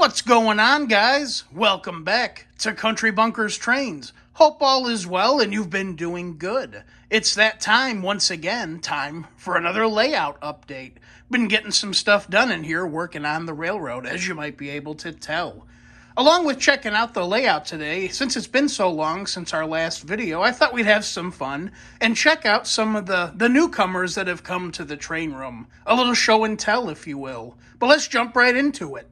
What's going on, guys? Welcome back to Country Bunkers Trains. Hope all is well and you've been doing good. It's that time, once again, time for another layout update. Been getting some stuff done in here working on the railroad, as you might be able to tell. Along with checking out the layout today, since it's been so long since our last video, I thought we'd have some fun and check out some of the newcomers that have come to the train room. A little show and tell, if you will. But let's jump right into it.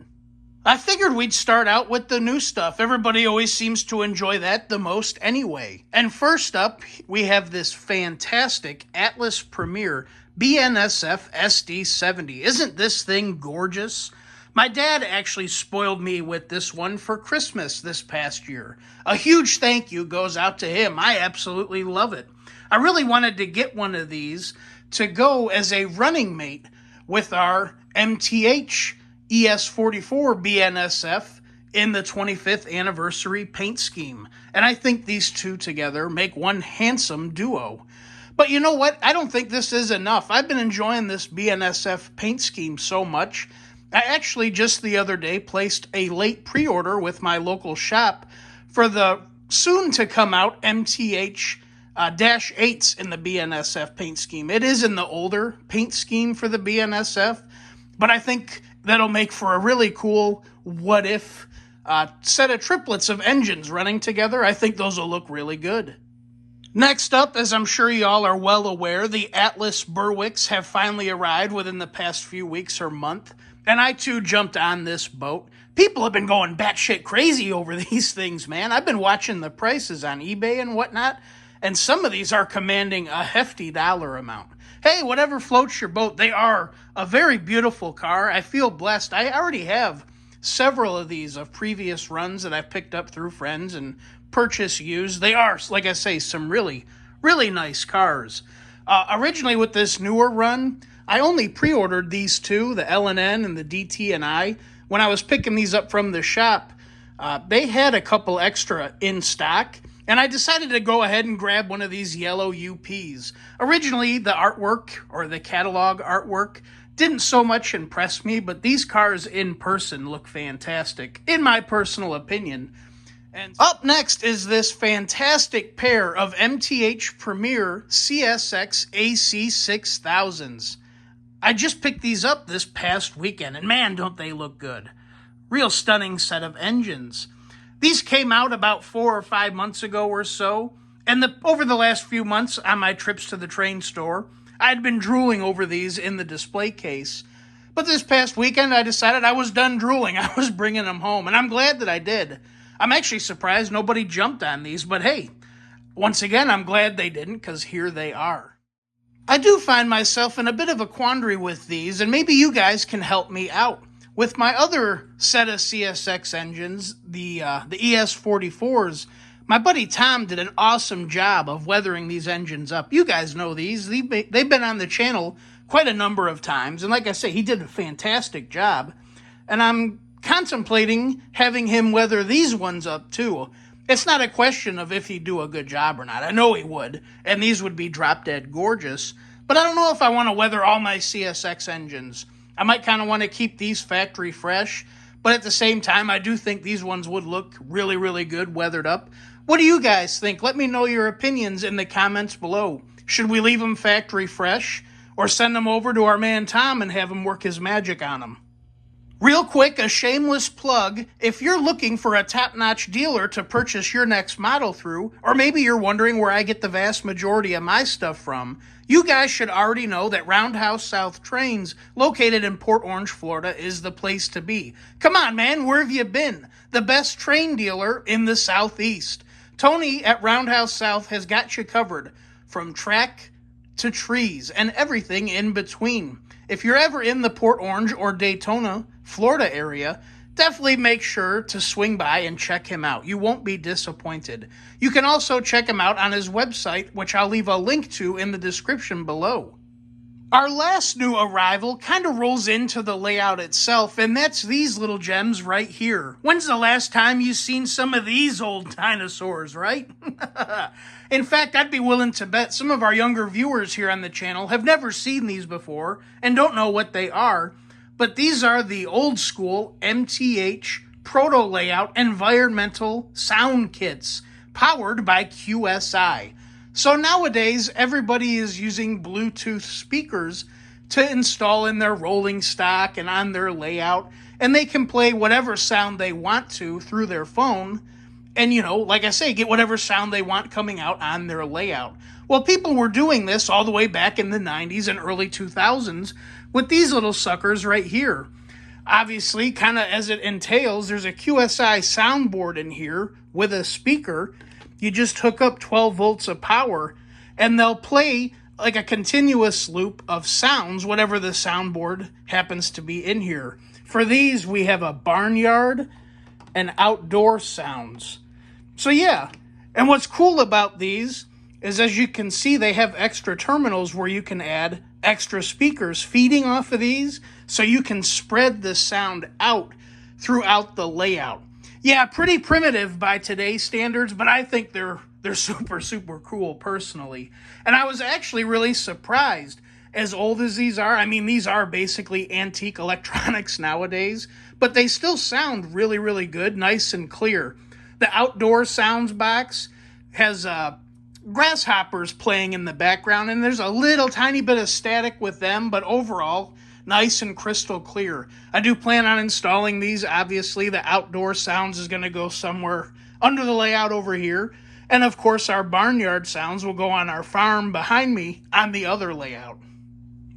I figured we'd start out with the new stuff. Everybody always seems to enjoy that the most anyway. And first up, we have this fantastic Atlas Premier BNSF SD70. Isn't this thing gorgeous? My dad actually spoiled me with this one for Christmas this past year. A huge thank you goes out to him. I absolutely love it. I really wanted to get one of these to go as a running mate with our MTH ES44 BNSF in the 25th anniversary paint scheme. And I think these two together make one handsome duo. But you know what? I don't think this is enough. I've been enjoying this BNSF paint scheme so much. I actually just the other day placed a late pre-order with my local shop for the soon-to-come-out MTH Dash 8s in the BNSF paint scheme. It is in the older paint scheme for the BNSF, but I think that'll make for a really cool what-if set of triplets of engines running together. I think those will look really good. Next up, as I'm sure y'all are well aware, the Atlas Berwicks have finally arrived within the past few weeks or month, and I too jumped on this boat. People have been going batshit crazy over these things, man. I've been watching the prices on eBay and whatnot, and some of these are commanding a hefty dollar amount. Hey, whatever floats your boat, they are a very beautiful car. I feel blessed. I already have several of these of previous runs that I've picked up through friends and purchased used. They are, like I say, some really, really nice cars. Originally with this newer run, I only pre-ordered these two, the L&N and the DT&I. When I was picking these up from the shop, they had a couple extra in stock, and I decided to go ahead and grab one of these yellow UPs. Originally, the artwork, or the catalog artwork, didn't so much impress me, but these cars in person look fantastic, in my personal opinion. And up next is this fantastic pair of MTH Premier CSX AC6000s. I just picked these up this past weekend, and man, don't they look good. Real stunning set of engines. These came out about 4 or 5 months ago or so, and over the last few months on my trips to the train store, I'd been drooling over these in the display case. But this past weekend, I decided I was done drooling. I was bringing them home, and I'm glad that I did. I'm actually surprised nobody jumped on these, but hey, once again, I'm glad they didn't, because here they are. I do find myself in a bit of a quandary with these, and maybe you guys can help me out. With my other set of CSX engines, the ES44s, my buddy Tom did an awesome job of weathering these engines up. You guys know these. They've been on the channel quite a number of times, and like I say, he did a fantastic job. And I'm contemplating having him weather these ones up too. It's not a question of if he'd do a good job or not. I know he would, and these would be drop-dead gorgeous. But I don't know if I want to weather all my CSX engines. I might kind of want to keep these factory fresh, but at the same time, I do think these ones would look really, really good weathered up. What do you guys think? Let me know your opinions in the comments below. Should we leave them factory fresh, or send them over to our man Tom and have him work his magic on them? Real quick, a shameless plug. If you're looking for a top-notch dealer to purchase your next model through, or maybe you're wondering where I get the vast majority of my stuff from, you guys should already know that Roundhouse South Trains, located in Port Orange, Florida, is the place to be. Come on, man, where have you been? The best train dealer in the Southeast. Tony at Roundhouse South has got you covered, from track to trees and everything in between. If you're ever in the Port Orange or Daytona, Florida area, definitely make sure to swing by and check him out. You won't be disappointed. You can also check him out on his website, which I'll leave a link to in the description below. Our last new arrival kind of rolls into the layout itself, and that's these little gems right here. When's the last time you've seen some of these old dinosaurs, right? In fact, I'd be willing to bet some of our younger viewers here on the channel have never seen these before and don't know what they are. but these are the old school MTH proto layout environmental sound kits powered by QSI. So nowadays, everybody is using Bluetooth speakers to install in their rolling stock and on their layout, and they can play whatever sound they want to through their phone, and like I say, get whatever sound they want coming out on their layout. Well, people were doing this all the way back in the 90s and early 2000s with these little suckers right here. Obviously, kind of as it entails, there's a QSI soundboard in here with a speaker. You just hook up 12 volts of power, and they'll play like a continuous loop of sounds, whatever the soundboard happens to be in here. For these, we have a barnyard and outdoor sounds. So yeah, and what's cool about these is, as you can see, they have extra terminals where you can add extra speakers feeding off of these, so you can spread the sound out throughout the layout. Yeah, pretty primitive by today's standards, but I think they're super, super cool personally. And I was actually really surprised, as old as these are. I mean, these are basically antique electronics nowadays, but they still sound really, really good, nice and clear. The outdoor sounds box has grasshoppers playing in the background, and there's a little tiny bit of static with them, but overall, nice and crystal clear. I do plan on installing these. Obviously, the outdoor sounds is going to go somewhere under the layout over here. And of course, our barnyard sounds will go on our farm behind me on the other layout.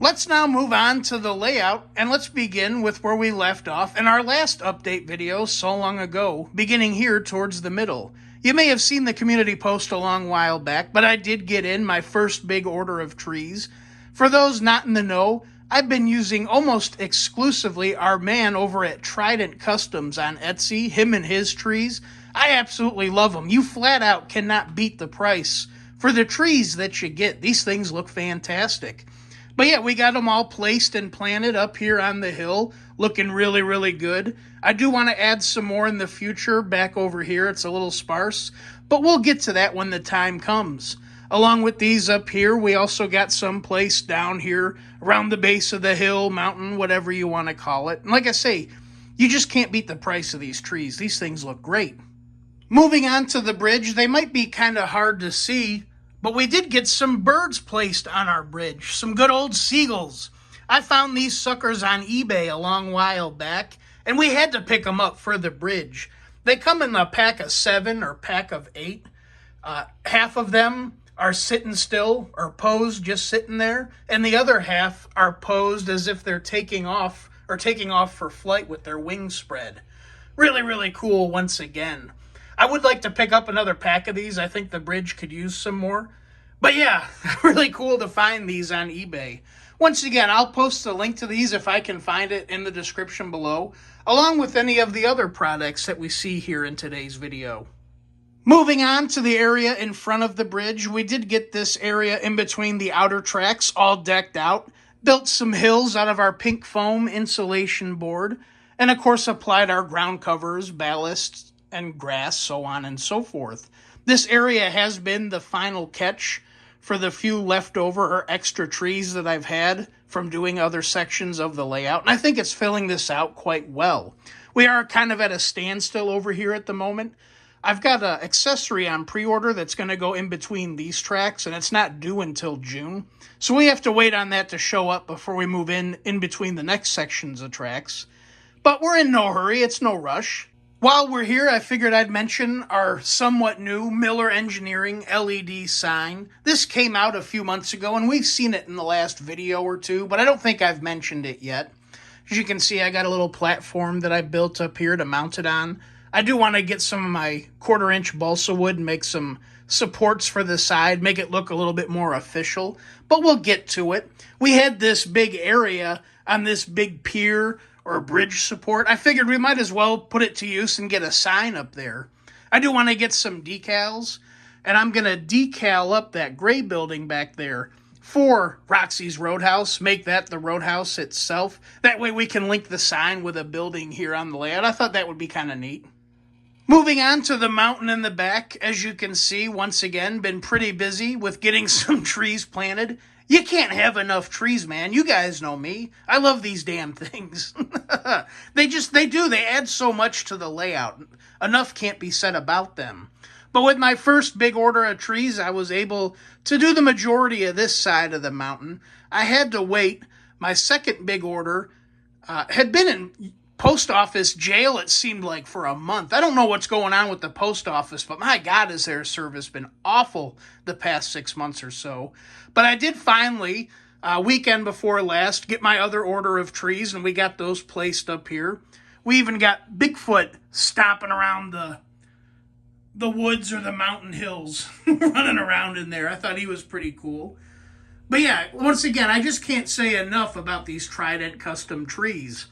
Let's now move on to the layout, and let's begin with where we left off in our last update video so long ago, beginning here towards the middle. You may have seen the community post a long while back, but I did get in my first big order of trees. For those not in the know, I've been using almost exclusively our man over at Trident Customs on Etsy, him and his trees. I absolutely love them. You flat out cannot beat the price for the trees that you get. These things look fantastic. But yeah, we got them all placed and planted up here on the hill, looking really, really good. I do want to add some more in the future back over here. It's a little sparse, but we'll get to that when the time comes. Along with these up here, we also got some placed down here around the base of the hill, mountain, whatever you want to call it. And like I say, you just can't beat the price of these trees. These things look great. Moving on to the bridge, they might be kind of hard to see, but we did get some birds placed on our bridge. Some good old seagulls. I found these suckers on eBay a long while back, and we had to pick them up for the bridge. They come in a pack of 7 or pack of 8. Half of them are sitting still or posed just sitting there, and the other half are posed as if they're taking off for flight with their wings spread. Really, really cool once again. I would like to pick up another pack of these. I think the bridge could use some more. But yeah, really cool to find these on eBay. Once again, I'll post a link to these if I can find it in the description below, along with any of the other products that we see here in today's video. Moving on to the area in front of the bridge, we did get this area in between the outer tracks all decked out, built some hills out of our pink foam insulation board, and of course applied our ground covers, ballasts, and grass, so on and so forth. This area has been the final catch for the few leftover or extra trees that I've had from doing other sections of the layout, and I think it's filling this out quite well. We are kind of at a standstill over here at the moment. I've got an accessory on pre-order that's going to go in between these tracks, and it's not due until June, so we have to wait on that to show up before we move in between the next sections of tracks. But we're in no hurry, it's no rush. While we're here, I figured I'd mention our somewhat new Miller Engineering LED sign. This came out a few months ago, and we've seen it in the last video or two, but I don't think I've mentioned it yet. As you can see, I got a little platform that I built up here to mount it on. I do want to get some of my 1/4-inch balsa wood and make some supports for the side, make it look a little bit more official, but we'll get to it. We had this big area on this big pier or bridge support. I figured we might as well put it to use and get a sign up there. I do want to get some decals, and I'm going to decal up that gray building back there for Roxy's Roadhouse, make that the Roadhouse itself. That way we can link the sign with a building here on the layout. I thought that would be kind of neat. Moving on to the mountain in the back, as you can see, once again, been pretty busy with getting some trees planted. You can't have enough trees, man. You guys know me. I love these damn things. They add so much to the layout. Enough can't be said about them. But with my first big order of trees, I was able to do the majority of this side of the mountain. I had to wait. My second big order had been in post office jail, it seemed like, for a month. I don't know what's going on with the post office, but my God, has their service been awful the past 6 months or so. But I did finally, weekend before last, get my other order of trees, and we got those placed up here. We even got BigFoot stomping around the woods or the mountain hills, running around in there. I thought he was pretty cool. But yeah, once again, I just can't say enough about these Trident custom trees.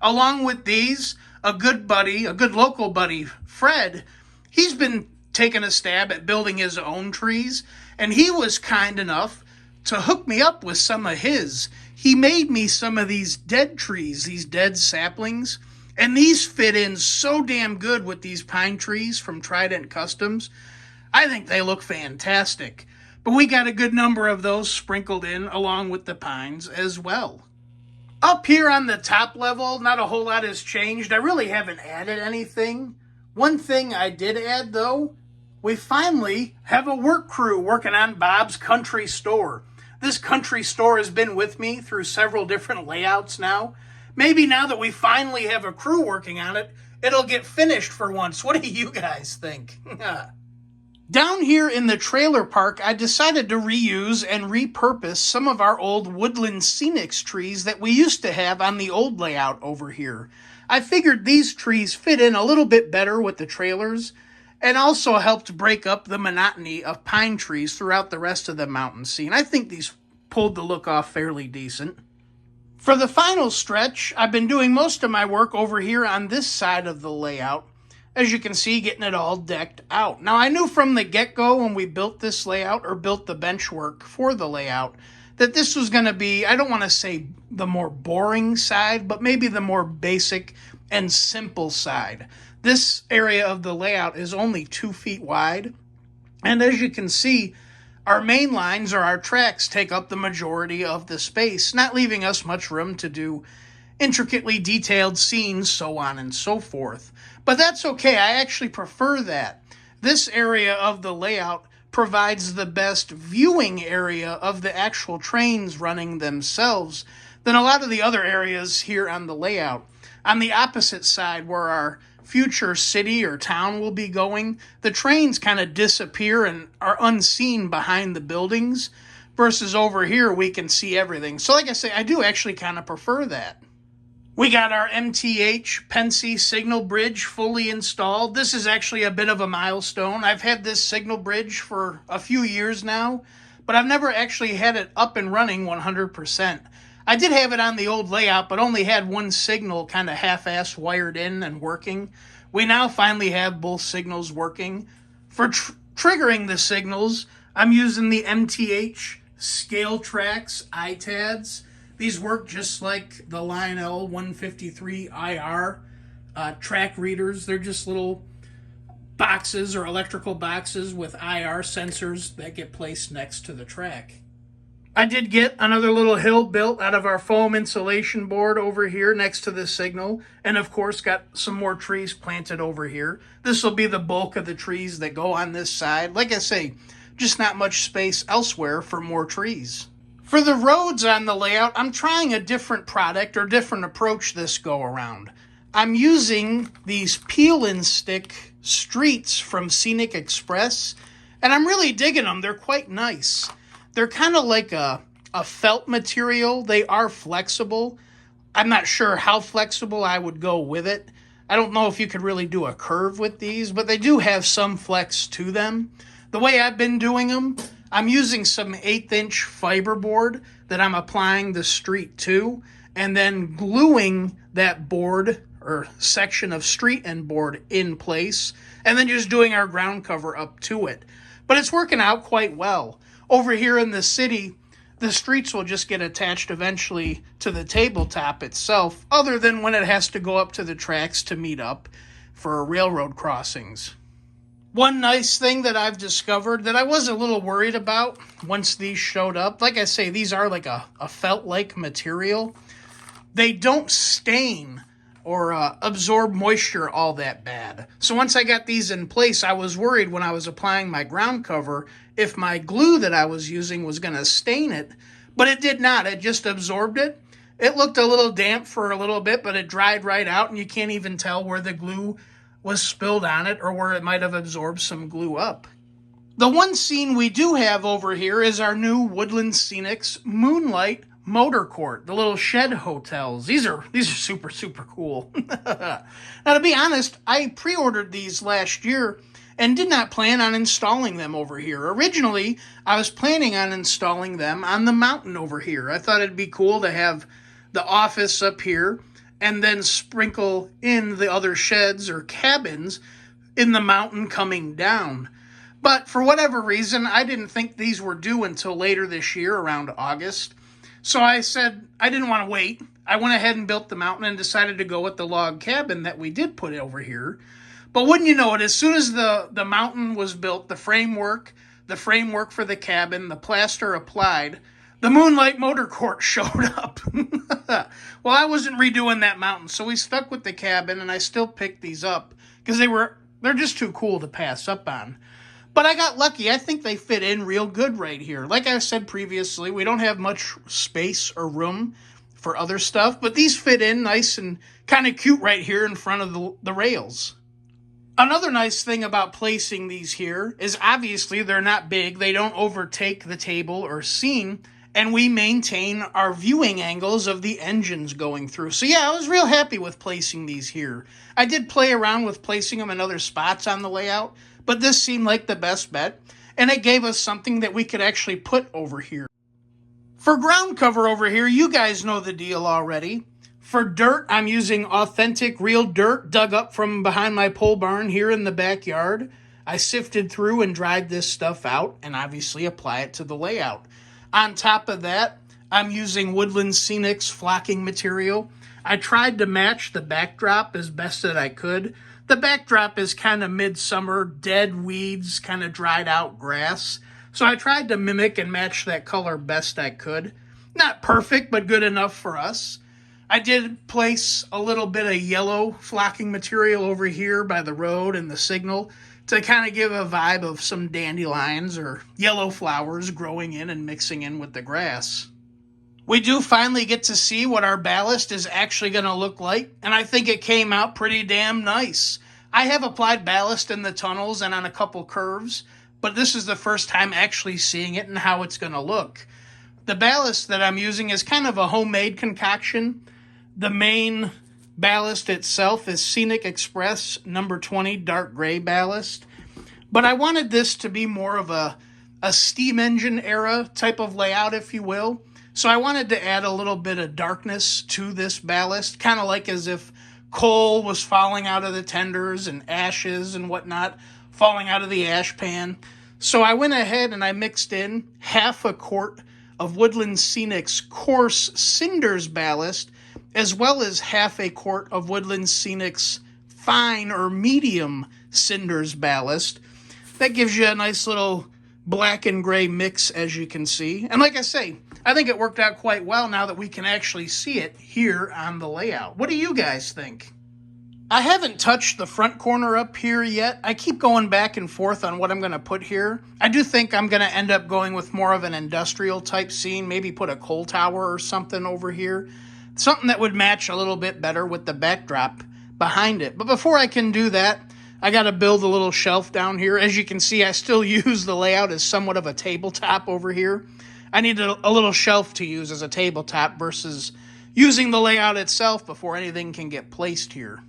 Along with these, a good local buddy, Fred, he's been taking a stab at building his own trees, and he was kind enough to hook me up with some of his. He made me some of these dead trees, these dead saplings, and these fit in so damn good with these pine trees from Trident Customs. I think they look fantastic. But we got a good number of those sprinkled in along with the pines as well. Up here on the top level, not a whole lot has changed. I really haven't added anything. One thing I did add, though, we finally have a work crew working on Bob's Country Store. This country store has been with me through several different layouts now. Maybe now that we finally have a crew working on it, it'll get finished for once. What do you guys think? Down here in the trailer park, I decided to reuse and repurpose some of our old Woodland Scenics trees that we used to have on the old layout over here. I figured these trees fit in a little bit better with the trailers and also helped break up the monotony of pine trees throughout the rest of the mountain scene. I think these pulled the look off fairly decent. For the final stretch, I've been doing most of my work over here on this side of the layout. As you can see, getting it all decked out. Now, I knew from the get-go when we built this layout, or built the bench work for the layout, that this was going to be, I don't want to say the more boring side, but maybe the more basic and simple side. This area of the layout is only 2 feet wide, and as you can see, our main lines or our tracks take up the majority of the space, not leaving us much room to do intricately detailed scenes, so on and so forth. But that's okay. I actually prefer that. This area of the layout provides the best viewing area of the actual trains running themselves than a lot of the other areas here on the layout. On the opposite side, where our future city or town will be going, the trains kind of disappear and are unseen behind the buildings, versus over here we can see everything. So like I say, I do actually kind of prefer that. We got our MTH Pensy signal bridge fully installed. This is actually a bit of a milestone. I've had this signal bridge for a few years now, but I've never actually had it up and running 100%. I did have it on the old layout, but only had one signal kind of half-assed wired in and working. We now finally have both signals working. For triggering the signals, I'm using the MTH Scale Tracks iTads. These work just like the Lionel 153 IR track readers. They're just little boxes or electrical boxes with IR sensors that get placed next to the track. I did get another little hill built out of our foam insulation board over here next to the signal, and of course got some more trees planted over here. This will be the bulk of the trees that go on this side. Like I say, just not much space elsewhere for more trees. For the roads on the layout, I'm trying a different product or different approach this go around. I'm using these peel and stick streets from Scenic Express, and I'm really digging them. They're quite nice. They're kind of like a felt material. They are flexible. I'm not sure how flexible I would go with it. I don't know if you could really do a curve with these, but they do have some flex to them. The way I've been doing them, I'm using some 1/8" fiberboard that I'm applying the street to, and then gluing that board or section of street end board in place, and then just doing our ground cover up to it. But it's working out quite well. Over here in the city, the streets will just get attached eventually to the tabletop itself, other than when it has to go up to the tracks to meet up for railroad crossings. One nice thing that I've discovered that I was a little worried about once these showed up, like I say, these are like a felt-like material. They don't stain or absorb moisture all that bad. So once I got these in place, I was worried when I was applying my ground cover if my glue that I was using was going to stain it, but it did not. It just absorbed it. It looked a little damp for a little bit, but it dried right out, and you can't even tell where the glue was spilled on it or where it might have absorbed some glue up. The one scene we do have over here is our new Woodland Scenics Moonlight Motor Court, the little shed hotels. These are super, super cool. Now, to be honest, I pre-ordered these last year and did not plan on installing them over here. Originally, I was planning on installing them on the mountain over here. I thought it'd be cool to have the office up here and then sprinkle in the other sheds or cabins in the mountain coming down. But for whatever reason, I didn't think these were due until later this year, around August. So I said I didn't want to wait. I went ahead and built the mountain and decided to go with the log cabin that we did put over here. But wouldn't you know it, as soon as the mountain was built, the framework for the cabin, the plaster applied, the Moonlight Motor Court showed up. Well, I wasn't redoing that mountain, so we stuck with the cabin, and I still picked these up because they're just too cool to pass up on. But I got lucky. I think they fit in real good right here. Like I said previously, we don't have much space or room for other stuff, but these fit in nice and kind of cute right here in front of the rails. Another nice thing about placing these here is obviously they're not big. They don't overtake the table or scene, and we maintain our viewing angles of the engines going through. So yeah, I was real happy with placing these here. I did play around with placing them in other spots on the layout, but this seemed like the best bet, and it gave us something that we could actually put over here. For ground cover over here, you guys know the deal already. For dirt, I'm using authentic real dirt dug up from behind my pole barn here in the backyard. I sifted through and dried this stuff out and obviously apply it to the layout. On top of that, I'm using Woodland Scenics flocking material. I tried to match the backdrop as best that I could. The backdrop is kind of midsummer, dead weeds, kind of dried out grass. So I tried to mimic and match that color best I could. Not perfect, but good enough for us. I did place a little bit of yellow flocking material over here by the road and the signal to kind of give a vibe of some dandelions or yellow flowers growing in and mixing in with the grass. We do finally get to see what our ballast is actually going to look like, and I think it came out pretty damn nice. I have applied ballast in the tunnels and on a couple curves, but this is the first time actually seeing it and how it's going to look. The ballast that I'm using is kind of a homemade concoction. The main ballast itself is Scenic Express number 20 dark gray ballast. But I wanted this to be more of a steam engine era type of layout, if you will. So I wanted to add a little bit of darkness to this ballast, kind of like as if coal was falling out of the tenders and ashes and whatnot falling out of the ash pan. So I went ahead and I mixed in half a quart of Woodland Scenics coarse cinders ballast, as well as half a quart of Woodland Scenics fine or medium cinders ballast. That gives you a nice little black and gray mix, as you can see. And like I say, I think it worked out quite well now that we can actually see it here on the layout. What do you guys think? I haven't touched the front corner up here yet. I keep going back and forth on what I'm going to put here. I do think I'm going to end up going with more of an industrial type scene, maybe put a coal tower or something over here. Something that would match a little bit better with the backdrop behind it. But before I can do that, I got to build a little shelf down here. As you can see, I still use the layout as somewhat of a tabletop over here. I need a little shelf to use as a tabletop versus using the layout itself before anything can get placed here.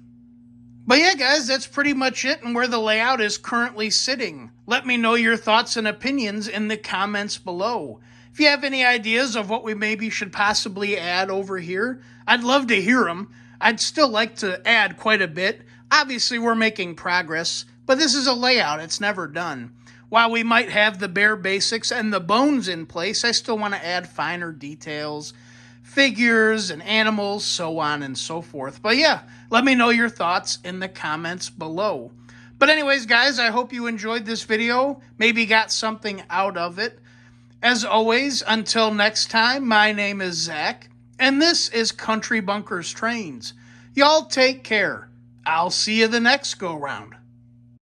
But yeah, guys, that's pretty much it and where the layout is currently sitting. Let me know your thoughts and opinions in the comments below. If you have any ideas of what we maybe should possibly add over here, I'd love to hear them. I'd still like to add quite a bit. Obviously, we're making progress, but this is a layout. It's never done. While we might have the bare basics and the bones in place, I still want to add finer details, figures and animals, so on and so forth. But yeah, let me know your thoughts in the comments below. But anyways, guys, I hope you enjoyed this video, maybe got something out of it. As always, until next time, my name is Zach, and this is Country Bunkers Trains. Y'all take care. I'll see you the next go-round.